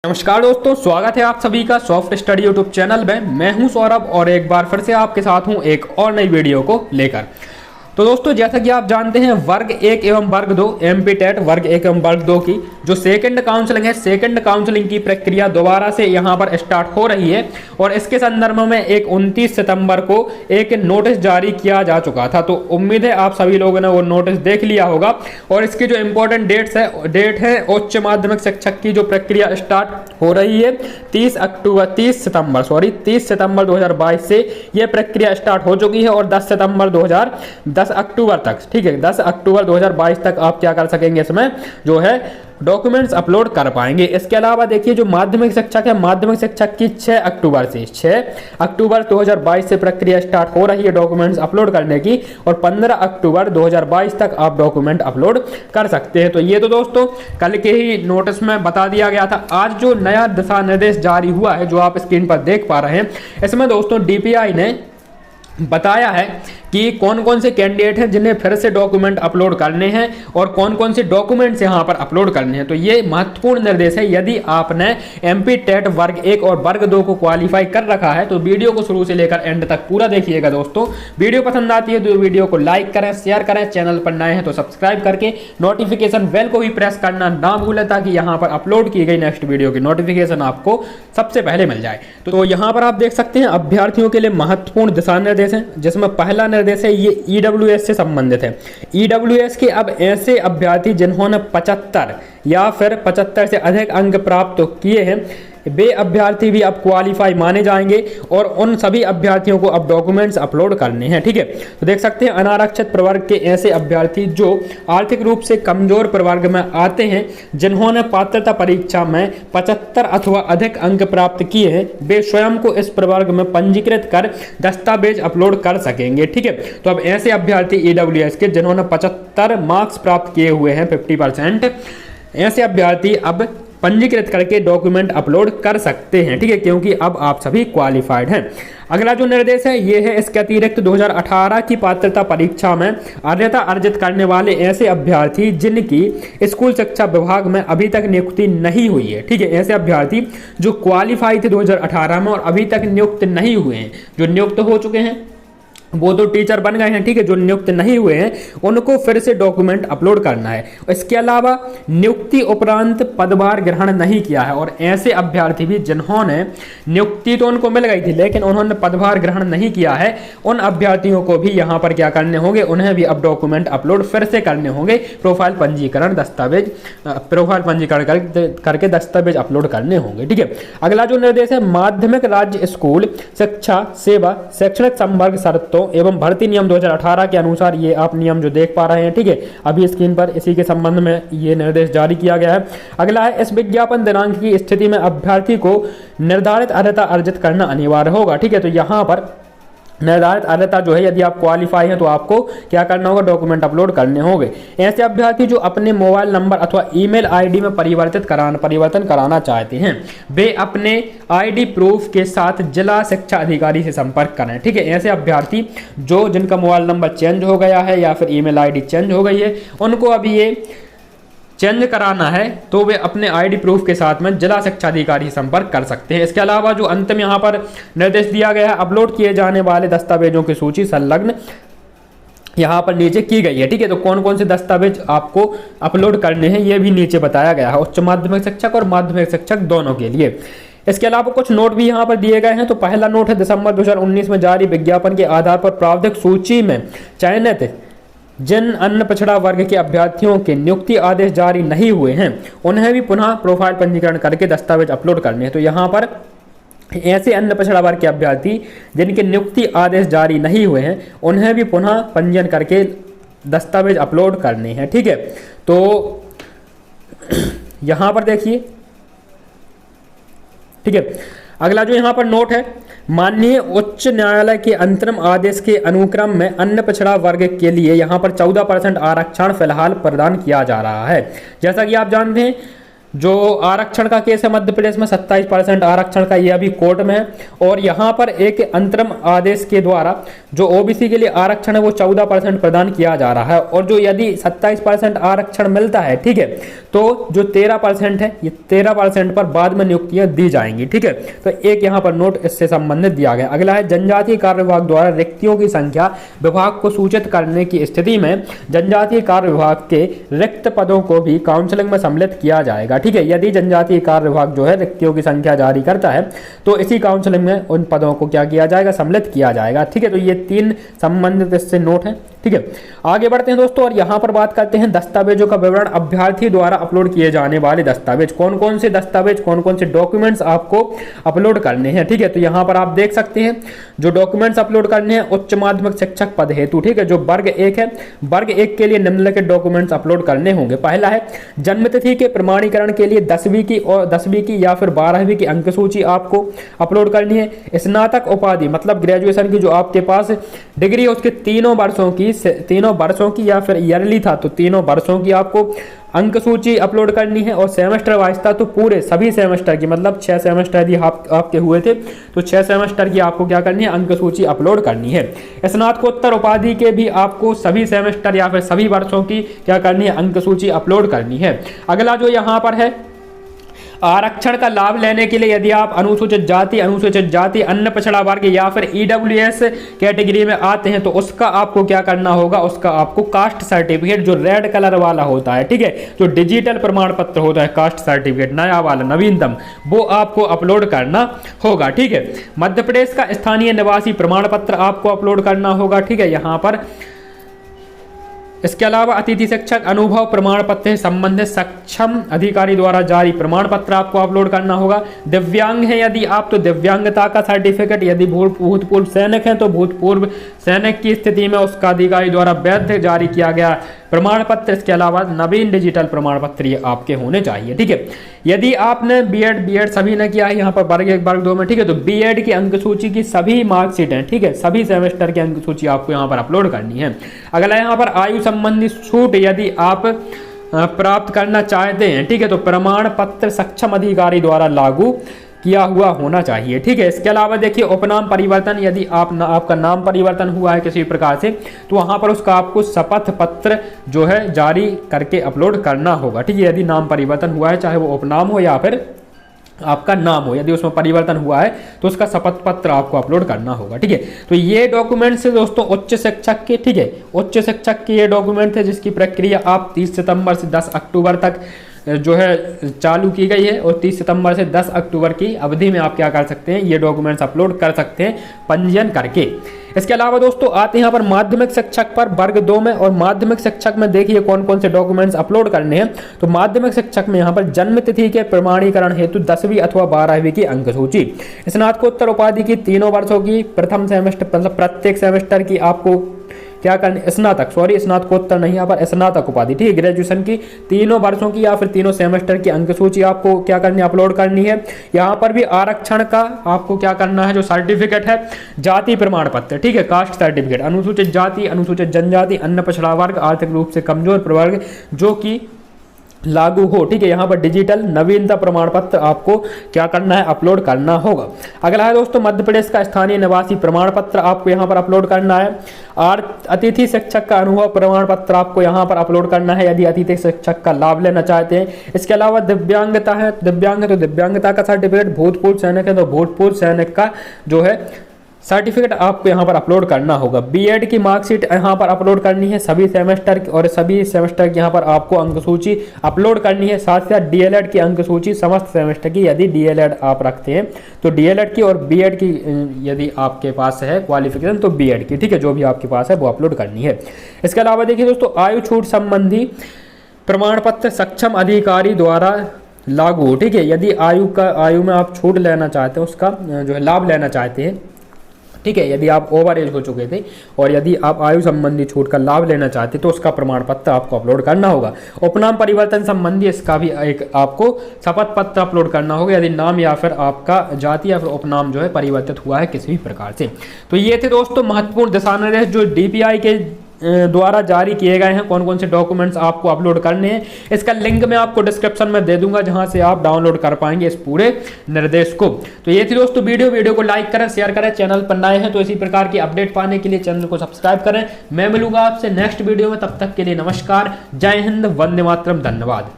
नमस्कार दोस्तों, स्वागत है आप सभी का सॉफ्ट स्टडी यूट्यूब चैनल में। मैं हूं सौरभ और एक बार फिर से आपके साथ हूं एक और नई वीडियो को लेकर। तो दोस्तों, जैसा कि आप जानते हैं, वर्ग 1 एवं वर्ग 2 एमपी टेट वर्ग 1 एवं वर्ग 2 की जो सेकंड काउंसलिंग है, सेकंड काउंसलिंग की प्रक्रिया दोबारा से यहां पर स्टार्ट हो रही है। और इसके संदर्भ में एक 29 सितंबर को एक नोटिस जारी किया जा चुका था। तो उम्मीद है आप सभी लोगों ने वो नोटिस देख लिया होगा। और इसकी जो इंपॉर्टेंट डेट है उच्च माध्यमिक शिक्षक की जो प्रक्रिया स्टार्ट हो रही है 30 सितंबर 2022 से यह प्रक्रिया स्टार्ट हो चुकी है। और 10 अक्टूबर तक, ठीक है, 10 अक्टूबर 2022 तक आप क्या कर सकेंगे, इसमें जो है डॉक्यूमेंट्स अपलोड कर पाएंगे। इसके अलावा देखिए, जो माध्यमिक शिक्षक है, माध्यमिक शिक्षक की 6 अक्टूबर 2022 से प्रक्रिया स्टार्ट हो रही है डॉक्यूमेंट्स अपलोड करने की। और 15 अक्टूबर 2022 तक आप डॉक्यूमेंट अपलोड कर सकते हैं। तो ये तो दोस्तों कल के ही नोटिस में बता दिया गया था। आज जो नया दिशा निर्देश जारी हुआ है, जो आप स्क्रीन पर देख पा रहे हैं, इसमें दोस्तों डीपीआई ने बताया है कि कौन कौन से कैंडिडेट हैं जिन्हें फिर से डॉक्यूमेंट अपलोड करने हैं और कौन कौन से डॉक्यूमेंट्स यहां पर अपलोड करने हैं। तो ये महत्वपूर्ण निर्देश है। यदि आपने एमपी टेट वर्ग 1 और वर्ग 2 को क्वालिफाई कर रखा है तो वीडियो को शुरू से लेकर एंड तक पूरा देखिएगा दोस्तों। वीडियो पसंद आती है तो वीडियो को लाइक करें, शेयर करें, चैनल पर नए हैं तो सब्सक्राइब करके नोटिफिकेशन बेल को भी प्रेस करना ना भूलें, ताकि यहां पर अपलोड की गई नेक्स्ट वीडियो की नोटिफिकेशन आपको सबसे पहले मिल जाए। तो यहां पर आप देख सकते हैं अभ्यर्थियों के लिए महत्वपूर्ण दिशा निर्देश हैं, जिसमें पहला निर्देश है ये ईडब्ल्यूएस से संबंधित है। ईडब्ल्यूएस के अब ऐसे अभ्यर्थी जिन्होंने 75 या फिर 75 से अधिक अंक प्राप्त किए हैं, वे अभ्यर्थी भी अब क्वालिफाई माने जाएंगे और उन सभी अभ्यर्थियों को अब डॉक्यूमेंट्स अपलोड करने हैं। ठीक है, तो देख सकते हैं अनारक्षित प्रवर्ग के ऐसे अभ्यर्थी जो आर्थिक रूप से कमजोर प्रवर्ग में आते हैं, जिन्होंने पात्रता परीक्षा में 75 अथवा अधिक अंक प्राप्त किए हैं, वे स्वयं को इस प्रवर्ग में पंजीकृत कर दस्तावेज अपलोड कर सकेंगे। ठीक है, तो अब ऐसे अभ्यर्थी ईडब्ल्यूएस के जिन्होंने 75 मार्क्स प्राप्त किए हुए हैं 50%, ऐसे अभ्यर्थी अब पंजीकृत करके डॉक्यूमेंट अपलोड कर सकते हैं। ठीक है, क्योंकि अब आप सभी क्वालिफाइड हैं। अगला जो निर्देश है ये है, इसके अतिरिक्त 2018 की पात्रता परीक्षा में अर्हता अर्जित करने वाले ऐसे अभ्यर्थी जिनकी स्कूल शिक्षा विभाग में अभी तक नियुक्ति नहीं हुई है। ठीक है, ऐसे अभ्यर्थी जो क्वालिफाई थे 2018 में और अभी तक नियुक्त नहीं हुए हैं, जो नियुक्त हो चुके हैं वो तो टीचर बन गए हैं। ठीक है, जो नियुक्त नहीं हुए हैं उनको फिर से डॉक्यूमेंट अपलोड करना है। इसके अलावा नियुक्ति उपरांत पदभार ग्रहण नहीं किया है और ऐसे अभ्यर्थी भी जिन्होंने नियुक्ति तो उनको मिल गई थी लेकिन उन्होंने पदभार ग्रहण नहीं किया है, उन अभ्यर्थियों को भी यहाँ पर क्या करने होंगे, उन्हें भी अब डॉक्यूमेंट अपलोड फिर से करने होंगे। प्रोफाइल पंजीकरण करके दस्तावेज अपलोड करने होंगे। ठीक है, अगला जो निर्देश है, माध्यमिक राज्य स्कूल शिक्षा सेवा शैक्षणिक संवर्ग शर्तों एवं भर्ती नियम 2018 के अनुसार ये आप नियम जो देख पा रहे हैं। ठीक है, अभी स्क्रीन पर इसी के संबंध में ये निर्देश जारी किया गया है। अगला है, इस विज्ञापन दिनांक की स्थिति में अभ्यर्थी को निर्धारित अर्हता अर्जित करना अनिवार्य होगा। ठीक है, तो यहाँ पर निर्धारित अर्हता जो है, यदि आप क्वालिफाई हैं तो आपको क्या करना होगा, डॉक्यूमेंट अपलोड करने होंगे। ऐसे अभ्यर्थी जो अपने मोबाइल नंबर अथवा ईमेल आईडी में परिवर्तन कराना चाहते हैं, वे अपने आईडी प्रूफ के साथ जिला शिक्षा अधिकारी से संपर्क करें। ठीक है, ऐसे अभ्यर्थी जो जिनका मोबाइल नंबर चेंज हो गया है या फिर ईमेल आईडी चेंज हो गई है, उनको अभी ये चेंज कराना है तो वे अपने आईडी प्रूफ के साथ में जिला शिक्षा अधिकारी से संपर्क कर सकते हैं। इसके अलावा जो अंत में यहाँ पर निर्देश दिया गया है, अपलोड किए जाने वाले दस्तावेजों की सूची संलग्न यहाँ पर नीचे की गई है। ठीक है, तो कौन कौन से दस्तावेज आपको अपलोड करने हैं ये भी नीचे बताया गया है, उच्च माध्यमिक शिक्षक और माध्यमिक शिक्षक दोनों के लिए। इसके अलावा कुछ नोट भी यहाँ पर दिए गए हैं। तो पहला नोट है, दिसंबर 2019 में जारी विज्ञापन के आधार पर प्रावधानिक सूची में चयनित जिन अन्य पिछड़ा वर्ग के अभ्यर्थियों के नियुक्ति आदेश जारी नहीं हुए हैं, उन्हें भी पुनः प्रोफाइल पंजीकरण करके दस्तावेज अपलोड करने हैं। तो यहाँ पर ऐसे अन्य पिछड़ा वर्ग के अभ्यर्थी जिनके नियुक्ति आदेश जारी नहीं हुए हैं, उन्हें भी पुनः पंजीयन करके दस्तावेज अपलोड करने हैं। ठीक है, तो यहाँ पर देखिए। ठीक है, अगला जो यहाँ पर नोट है, माननीय उच्च न्यायालय के अंतरिम आदेश के अनुक्रम में अन्य पिछड़ा वर्ग के लिए यहाँ पर 14% आरक्षण फिलहाल प्रदान किया जा रहा है। जैसा कि आप जानते हैं जो आरक्षण का केस है मध्य प्रदेश में 27% आरक्षण का, ये अभी कोर्ट में है। और यहाँ पर एक अंतरिम आदेश के द्वारा जो ओबीसी के लिए आरक्षण है वो 14% प्रदान किया जा रहा है। और जो यदि 27% आरक्षण मिलता है, ठीक है, तो जो 13% है, ये 13% पर बाद में नियुक्तियां दी जाएंगी, ठीक है। तो एक यहाँ पर नोट इससे संबंधित दिया गया। अगला है जनजातीय कार्य विभाग द्वारा रिक्तियों की संख्या विभाग को सूचित करने की स्थिति में जनजातीय कार्य विभाग के रिक्त पदों को भी काउंसलिंग में सम्मिलित किया जाएगा, ठीक है। यदि जनजातीय कार्य विभाग जो है रिक्तियों की संख्या जारी करता है तो इसी काउंसलिंग में उन पदों को क्या किया जाएगा, सम्मिलित किया जाएगा, ठीक है। तो ये 3 संबंधित इससे नोट है, ठीक है। आगे बढ़ते हैं दोस्तों और यहाँ पर बात करते हैं दस्तावेजों का विवरण। अभ्यर्थी द्वारा अपलोड किए जाने वाले दस्तावेज, कौन कौन से दस्तावेज, कौन कौन से डॉक्यूमेंट्स आपको अपलोड करने हैं, ठीक है। तो यहाँ पर आप देख सकते हैं जो डॉक्यूमेंट्स अपलोड करने हैं उच्च माध्यमिक शिक्षक पद हेतु, ठीक है, जो वर्ग 1 है, वर्ग 1 के लिए निम्नलिखित डॉक्यूमेंट्स अपलोड करने होंगे। पहला है जन्मतिथि के प्रमाणीकरण के लिए 10वीं की या फिर 12वीं की अंक सूची आपको अपलोड करनी है। स्नातक उपाधि मतलब ग्रेजुएशन की जो आपके पास डिग्री है उसके 3 वर्षों की या फिर ईयरली था तो 3 वर्षों की आपको अंक सूची अपलोड करनी है। और सेमेस्टर वाइज था तो पूरे सभी सेमेस्टर की, मतलब 6 सेमेस्टर यदि आपके हुए थे तो 6 सेमेस्टर की आपको क्या करनी है, अंक सूची अपलोड करनी है। स्नातकोत्तर उपाधि के भी आपको सभी सेमेस्टर या फिर सभी वर्षों की क्या करनी है, अंक सूची अपलोड करनी है। अगला जो यहाँ पर है आरक्षण का लाभ लेने के लिए यदि आप अनुसूचित जाति, अन्य पिछड़ा वर्ग या फिर ईडब्ल्यूएस कैटेगरी में आते हैं तो उसका आपको क्या करना होगा, उसका आपको कास्ट सर्टिफिकेट जो रेड कलर वाला होता है, ठीक है, जो डिजिटल प्रमाण पत्र होता है, कास्ट सर्टिफिकेट नया वाला नवीनतम, वो आपको अपलोड करना होगा, ठीक है। मध्य प्रदेश का स्थानीय निवासी प्रमाण पत्र आपको अपलोड करना होगा, ठीक है, यहाँ पर। इसके अलावा अतिथि शिक्षक अनुभव प्रमाण पत्र से संबंधित सक्षम अधिकारी द्वारा जारी प्रमाण पत्र आपको अपलोड करना होगा। दिव्यांग है यदि आप तो दिव्यांगता का सर्टिफिकेट, यदि भूतपूर्व सैनिक हैं तो भूतपूर्व सैनिक की स्थिति में उसका अधिकारी द्वारा वैध जारी किया गया प्रमाण पत्र। इसके अलावा नवीन डिजिटल प्रमाण पत्र ये आपके होने चाहिए, ठीक है। यदि आपने बीएड सभी ने किया है यहाँ पर वर्ग 1 वर्ग 2 में, ठीक है, तो बीएड की अंक सूची की सभी मार्कशीट हैं, ठीक है, सभी सेमेस्टर की अंक सूची आपको यहाँ पर अपलोड करनी है। अगला यहाँ पर आयु संबंधी छूट यदि आप प्राप्त करना चाहते हैं, ठीक है, तो प्रमाण पत्र सक्षम अधिकारी द्वारा लागू किया हुआ होना चाहिए, ठीक है। इसके अलावा देखिए उपनाम परिवर्तन, यदि आपका नाम परिवर्तन हुआ है किसी प्रकार से तो वहां पर उसका आपको शपथ पत्र जो है जारी करके अपलोड करना होगा, ठीक है। यदि नाम परिवर्तन हुआ है चाहे वो उपनाम हो या फिर आपका नाम हो, यदि उसमें परिवर्तन हुआ है तो उसका शपथ पत्र आपको अपलोड करना होगा, ठीक है। तो ये डॉक्यूमेंट्स है दोस्तों उच्च शिक्षक के, ठीक है, उच्च शिक्षक के ये डॉक्यूमेंट है जिसकी प्रक्रिया आप 30 सितंबर से 10 अक्टूबर तक जो है चालू की गई है। और 30 सितंबर से 10 अक्टूबर की अवधि में आप क्या कर सकते हैं, ये डॉक्यूमेंट्स अपलोड कर सकते हैं पंजीयन करके। इसके अलावा दोस्तों आते हैं यहाँ पर माध्यमिक शिक्षक पर वर्ग 2 में। और माध्यमिक शिक्षक में देखिए कौन कौन से डॉक्यूमेंट्स अपलोड करने हैं। तो माध्यमिक शिक्षक में यहाँ पर जन्म तिथि के प्रमाणीकरण हेतु 10वीं अथवा 12वीं की अंक सूची, स्नातकोत्तर उपाधि की 3 वर्षों की प्रथम सेमेस्टर, मतलब प्रत्येक सेमेस्टर की आपको क्या करनी, स्नातकोत्तर नहीं, यहाँ पर स्नातक उपाधि, ठीक है, ग्रेजुएशन की 3 वर्षों की या फिर 3 सेमेस्टर की अंक सूची आपको क्या करनी, अपलोड करनी है। यहाँ पर भी आरक्षण का आपको क्या करना है, जो सर्टिफिकेट है जाति प्रमाण पत्र, ठीक है, कास्ट सर्टिफिकेट, अनुसूचित जाति, अनुसूचित जनजाति, अन्य पिछड़ा वर्ग, आर्थिक रूप से कमजोर प्रवर्ग जो कि लागू हो, ठीक है। यहाँ पर डिजिटल नवीनता प्रमाण पत्र आपको क्या करना है, अपलोड करना होगा। अगला है दोस्तों मध्य प्रदेश का स्थानीय निवासी प्रमाण पत्र आपको यहाँ पर अपलोड करना है। और अतिथि शिक्षक का अनुभव प्रमाण पत्र आपको यहाँ पर अपलोड करना है यदि अतिथि शिक्षक का लाभ लेना चाहते हैं। इसके अलावा दिव्यांगता है, दिव्यांग है तो दिव्यांगता का सर्टिफिकेट, भूतपूर्व सैनिक है तो भूतपूर्व सैनिक का जो है सर्टिफिकेट आपको यहाँ पर अपलोड करना होगा। बीएड की मार्कशीट यहाँ पर अपलोड करनी है सभी सेमेस्टर की, और सभी सेमेस्टर की यहाँ पर आपको अंक सूची अपलोड करनी है। साथ ही साथ डीएलएड की अंक सूची समस्त सेमेस्टर की, यदि डीएलएड आप रखते हैं तो डीएलएड की, और बीएड की यदि आपके पास है क्वालिफिकेशन तो बीएड की, ठीक है, जो भी आपके पास है वो अपलोड करनी है। इसके अलावा देखिए दोस्तों आयु छूट संबंधी प्रमाण पत्र सक्षम अधिकारी द्वारा लागू, ठीक है, यदि आयु में आप छूट लेना चाहते हैं, उसका जो है लाभ लेना चाहते हैं, ठीक है, यदि आप ओवर एज हो चुके थे और यदि आप आयु संबंधी छूट का लाभ लेना चाहते तो उसका प्रमाण पत्र आपको अपलोड करना होगा। उपनाम परिवर्तन संबंधी इसका भी एक आपको शपथ पत्र अपलोड करना होगा यदि नाम या फिर आपका जाति या फिर उपनाम जो है परिवर्तित हुआ है किसी भी प्रकार से। तो ये थे दोस्तों महत्वपूर्ण दिशा निर्देश जो डीपीआई के द्वारा जारी किए गए हैं, कौन कौन से डॉक्यूमेंट्स आपको अपलोड करने हैं। इसका लिंक मैं आपको डिस्क्रिप्शन में दे दूंगा, जहां से आप डाउनलोड कर पाएंगे इस पूरे निर्देश को। तो ये थी दोस्तों वीडियो को लाइक करें, शेयर करें, चैनल पर नए हैं तो इसी प्रकार की अपडेट पाने के लिए चैनल को सब्सक्राइब करें। मैं मिलूंगा आपसे नेक्स्ट वीडियो में, तब तक के लिए नमस्कार, जय हिंद, वंदे मातरम, धन्यवाद।